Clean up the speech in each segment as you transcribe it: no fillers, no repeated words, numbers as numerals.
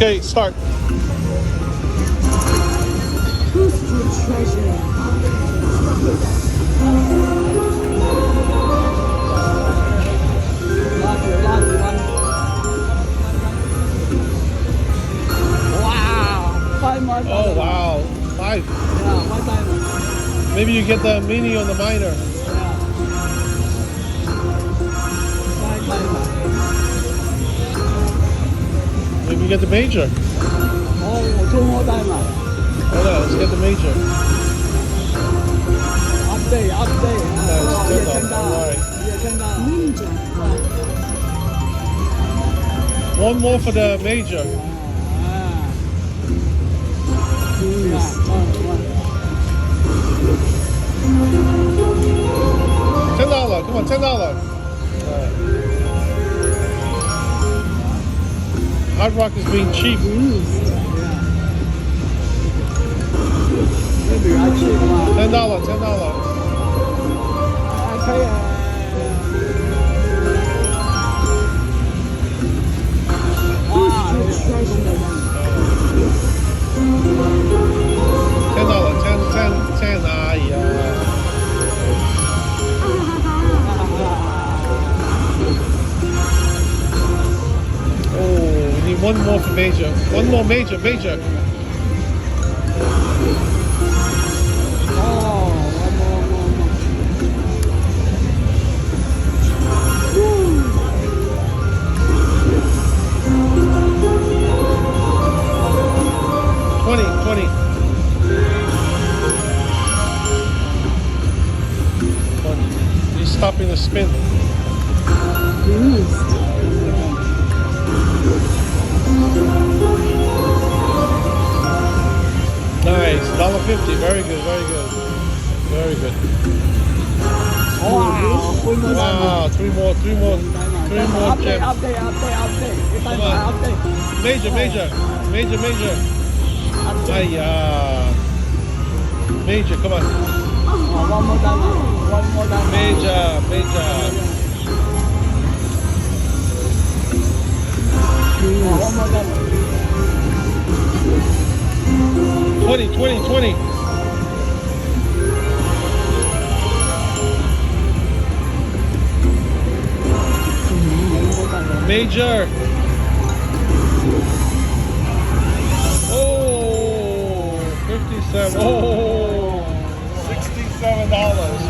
Okay, start. Who's your treasure? Wow, 5 more. Oh wow, 5. Yeah, 1 diamond. Maybe you get the mini on the minor. Yeah. 5 diamond. Maybe you get the major. Oh, 2 more diamond. Hold on, let's get the major. Update. Nice, Yeah, $10. Alright. $10. Ninja. One more for the major. $10. Come on, $10. Alright. Hard Rock is being cheap. Maybe I check one. $10. I pay $10. 10. Ah, yeah. Oh, we need one more for major. One more major. He's stopping the spin. Nice, $1.50. Very good. Wow, three more gems. Update. Come on. Update. Major. Major, come on. One more diamond. Major. 20. Major. Oh, 57. Oh, $67.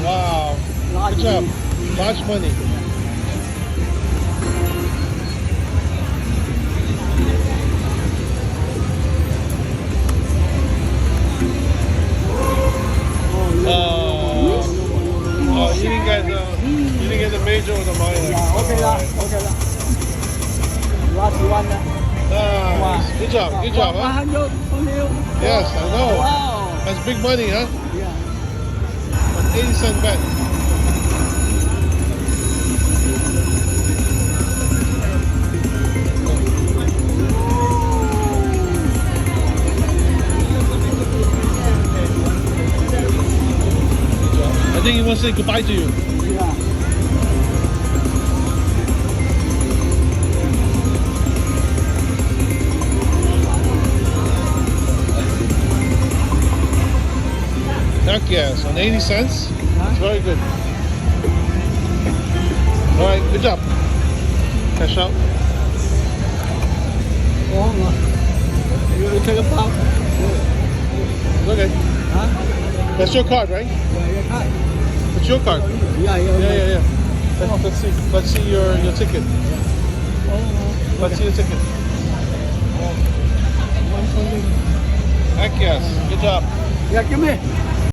Wow. Good job. Large money. You didn't get the major or the minor. Okay. Last one. Nice. Good job, huh? 100 from you. Yes, I know. Wow. That's big money, huh? Yeah. An 80-cent bet. I think he wants to say goodbye to you. Yeah. Heck yes, on 80 cents. It's very good. All right, good job. Cash out. You take a pop. Okay. Huh? That's your card, right? Yeah, your card. It's your card. Yeah. Let's see your ticket. Let's see your ticket. Heck yes. Good job. Yeah, give me.